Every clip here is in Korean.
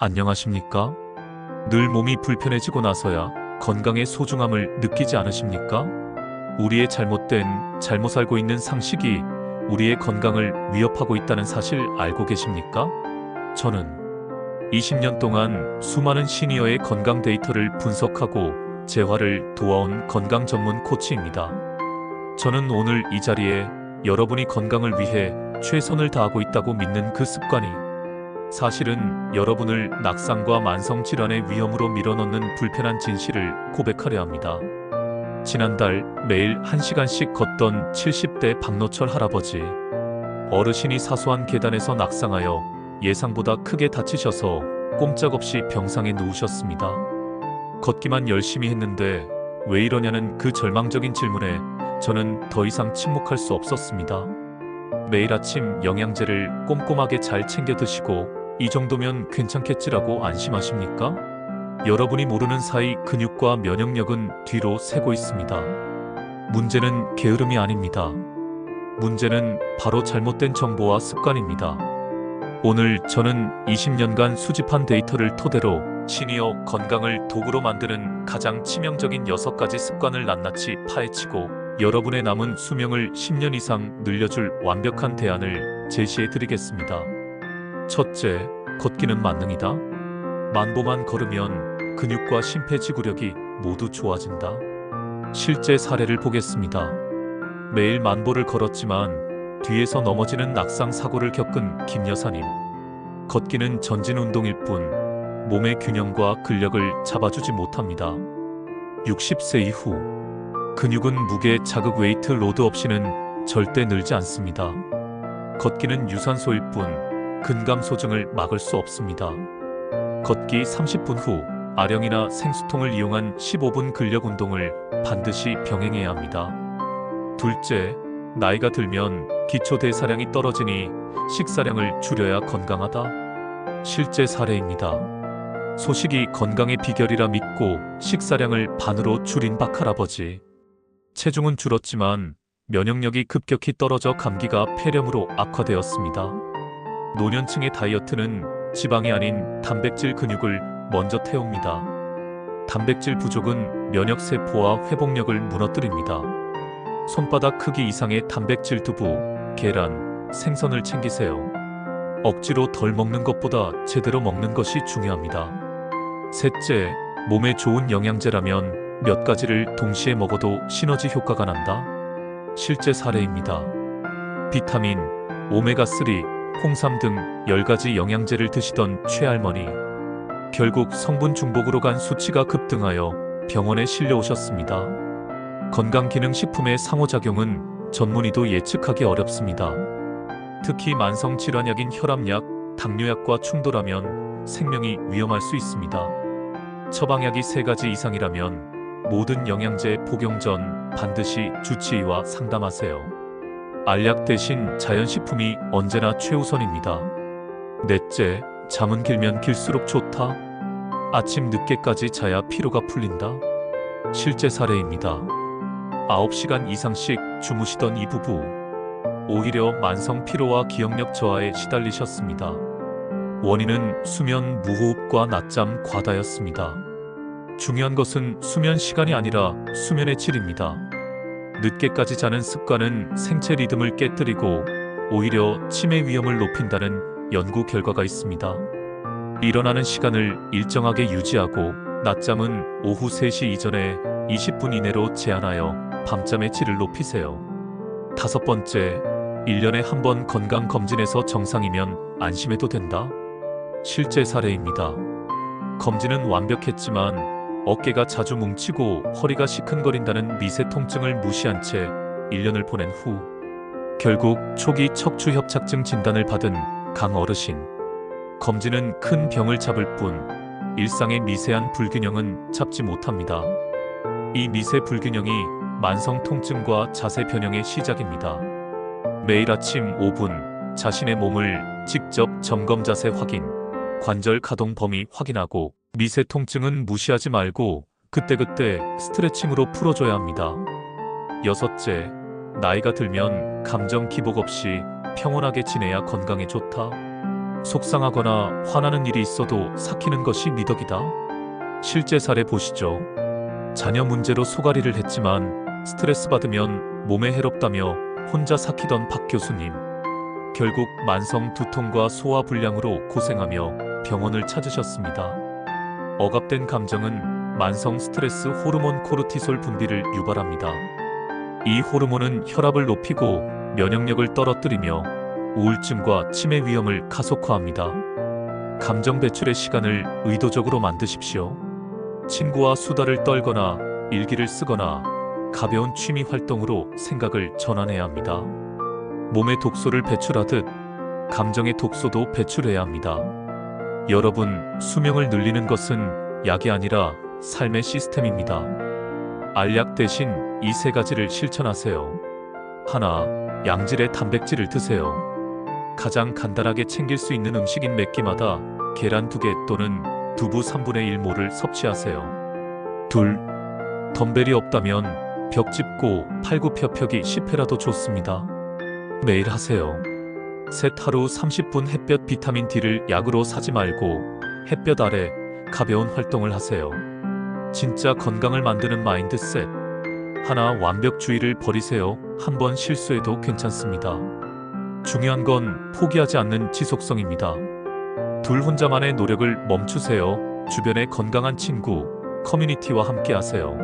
안녕하십니까? 늘 몸이 불편해지고 나서야 건강의 소중함을 느끼지 않으십니까? 우리의 잘못 살고 있는 상식이 우리의 건강을 위협하고 있다는 사실 알고 계십니까? 저는 20년 동안 수많은 시니어의 건강 데이터를 분석하고 재활을 도와온 건강 전문 코치입니다. 저는 오늘 이 자리에 여러분이 건강을 위해 최선을 다하고 있다고 믿는 그 습관이 사실은 여러분을 낙상과 만성질환의 위험으로 밀어넣는 불편한 진실을 고백하려 합니다. 지난달 매일 1시간씩 걷던 70대 박노철 할아버지. 어르신이 사소한 계단에서 낙상하여 예상보다 크게 다치셔서 꼼짝없이 병상에 누우셨습니다. 걷기만 열심히 했는데 왜 이러냐는 그 절망적인 질문에 저는 더 이상 침묵할 수 없었습니다. 매일 아침 영양제를 꼼꼼하게 잘 챙겨 드시고 이 정도면 괜찮겠지라고 안심하십니까? 여러분이 모르는 사이 근육과 면역력은 뒤로 새고 있습니다. 문제는 게으름이 아닙니다. 문제는 바로 잘못된 정보와 습관입니다. 오늘 저는 20년간 수집한 데이터를 토대로 시니어 건강을 도구로 만드는 가장 치명적인 6가지 습관을 낱낱이 파헤치고 여러분의 남은 수명을 10년 이상 늘려줄 완벽한 대안을 제시해 드리겠습니다. 첫째, 걷기는 만능이다. 만보만 걸으면 근육과 심폐지구력이 모두 좋아진다. 실제 사례를 보겠습니다. 매일 만보를 걸었지만 뒤에서 넘어지는 낙상 사고를 겪은 김 여사님. 걷기는 전진 운동일 뿐 몸의 균형과 근력을 잡아주지 못합니다. 60세 이후 근육은 무게 자극 웨이트 로드 없이는 절대 늘지 않습니다. 걷기는 유산소일 뿐 근감 소증을 막을 수 없습니다. 걷기 30분 후 아령이나 생수통을 이용한 15분 근력 운동을 반드시 병행해야 합니다. 둘째, 나이가 들면 기초 대사량이 떨어지니 식사량을 줄여야 건강하다. 실제 사례입니다. 소식이 건강의 비결이라 믿고 식사량을 반으로 줄인 박할아버지. 체중은 줄었지만 면역력이 급격히 떨어져 감기가 폐렴으로 악화되었습니다. 노년층의 다이어트는 지방이 아닌 단백질 근육을 먼저 태웁니다. 단백질 부족은 면역세포와 회복력을 무너뜨립니다. 손바닥 크기 이상의 단백질 두부, 계란, 생선을 챙기세요. 억지로 덜 먹는 것보다 제대로 먹는 것이 중요합니다. 셋째, 몸에 좋은 영양제라면 몇 가지를 동시에 먹어도 시너지 효과가 난다. 실제 사례입니다. 비타민, 오메가3, 홍삼 등 10가지 영양제를 드시던 최할머니. 결국 성분 중복으로 간 수치가 급등하여 병원에 실려오셨습니다. 건강기능식품의 상호작용은 전문의도 예측하기 어렵습니다. 특히 만성질환약인 혈압약, 당뇨약과 충돌하면 생명이 위험할 수 있습니다. 처방약이 3가지 이상이라면 모든 영양제 복용 전 반드시 주치의와 상담하세요. 알약 대신 자연식품이 언제나 최우선입니다. 넷째, 잠은 길면 길수록 좋다. 아침 늦게까지 자야 피로가 풀린다. 실제 사례입니다. 9시간 이상씩 주무시던 이 부부. 오히려 만성 피로와 기억력 저하에 시달리셨습니다. 원인은 수면 무호흡과 낮잠 과다였습니다. 중요한 것은 수면 시간이 아니라 수면의 질입니다. 늦게까지 자는 습관은 생체 리듬을 깨뜨리고 오히려 치매 위험을 높인다는 연구 결과가 있습니다. 일어나는 시간을 일정하게 유지하고 낮잠은 오후 3시 이전에 20분 이내로 제한하여 밤잠의 질을 높이세요. 다섯 번째, 1년에 한 번 건강검진에서 정상이면 안심해도 된다. 실제 사례입니다. 검진은 완벽했지만 어깨가 자주 뭉치고 허리가 시큰거린다는 미세 통증을 무시한 채 1년을 보낸 후 결국 초기 척추협착증 진단을 받은 강 어르신. 검진은 큰 병을 잡을 뿐 일상의 미세한 불균형은 잡지 못합니다. 이 미세 불균형이 만성 통증과 자세 변형의 시작입니다. 매일 아침 5분 자신의 몸을 직접 점검 자세 확인, 관절 가동 범위 확인하고 미세 통증은 무시하지 말고 그때그때 스트레칭으로 풀어줘야 합니다. 여섯째, 나이가 들면 감정 기복 없이 평온하게 지내야 건강에 좋다. 속상하거나 화나는 일이 있어도 삭히는 것이 미덕이다. 실제 사례 보시죠. 자녀 문제로 소가리를 했지만 스트레스 받으면 몸에 해롭다며 혼자 삭히던 박 교수님. 결국 만성 두통과 소화 불량으로 고생하며 병원을 찾으셨습니다. 억압된 감정은 만성 스트레스 호르몬 코르티솔 분비를 유발합니다. 이 호르몬은 혈압을 높이고 면역력을 떨어뜨리며 우울증과 치매 위험을 가속화합니다. 감정 배출의 시간을 의도적으로 만드십시오. 친구와 수다를 떨거나 일기를 쓰거나 가벼운 취미 활동으로 생각을 전환해야 합니다. 몸의 독소를 배출하듯 감정의 독소도 배출해야 합니다. 여러분, 수명을 늘리는 것은 약이 아니라 삶의 시스템입니다. 알약 대신 이 세 가지를 실천하세요. 하나, 양질의 단백질을 드세요. 가장 간단하게 챙길 수 있는 음식인 몇 끼마다 계란 2개 또는 두부 3분의 1모를 섭취하세요. 둘, 덤벨이 없다면 벽 짚고 팔굽혀펴기 10회라도 좋습니다. 매일 하세요. 셋, 하루 30분 햇볕 비타민 D를 약으로 사지 말고 햇볕 아래 가벼운 활동을 하세요. 진짜 건강을 만드는 마인드셋. 하나, 완벽주의를 버리세요. 한 번 실수해도 괜찮습니다. 중요한 건 포기하지 않는 지속성입니다. 둘, 혼자만의 노력을 멈추세요. 주변의 건강한 친구, 커뮤니티와 함께 하세요.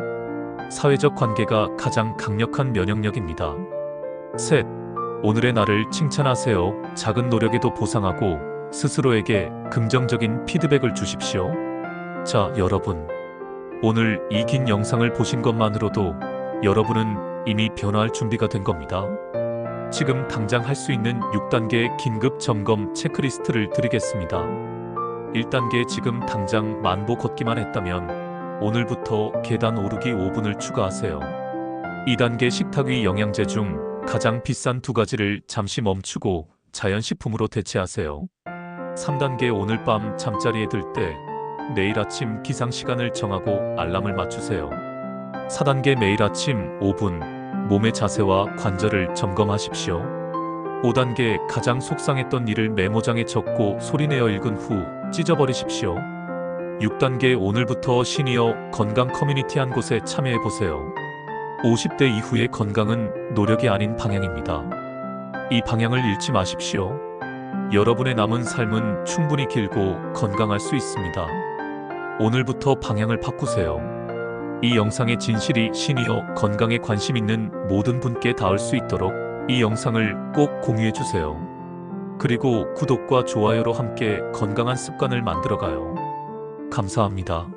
사회적 관계가 가장 강력한 면역력입니다. 셋, 오늘의 나를 칭찬하세요. 작은 노력에도 보상하고 스스로에게 긍정적인 피드백을 주십시오. 자, 여러분. 오늘 이 긴 영상을 보신 것만으로도 여러분은 이미 변화할 준비가 된 겁니다. 지금 당장 할 수 있는 6단계 긴급 점검 체크리스트를 드리겠습니다. 1단계, 지금 당장 만보 걷기만 했다면 오늘부터 계단 오르기 5분을 추가하세요. 2단계, 식탁 위 영양제 중 가장 비싼 2가지를 잠시 멈추고 자연식품으로 대체하세요. 3단계, 오늘 밤 잠자리에 들 때 내일 아침 기상 시간을 정하고 알람을 맞추세요. 4단계, 매일 아침 5분 몸의 자세와 관절을 점검하십시오. 5단계, 가장 속상했던 일을 메모장에 적고 소리내어 읽은 후 찢어버리십시오. 6단계, 오늘부터 시니어 건강 커뮤니티 한 곳에 참여해보세요. 50대 이후의 건강은 노력이 아닌 방향입니다. 이 방향을 잃지 마십시오. 여러분의 남은 삶은 충분히 길고 건강할 수 있습니다. 오늘부터 방향을 바꾸세요. 이 영상의 진실이 시니어 건강에 관심 있는 모든 분께 닿을 수 있도록 이 영상을 꼭 공유해주세요. 그리고 구독과 좋아요로 함께 건강한 습관을 만들어가요. 감사합니다.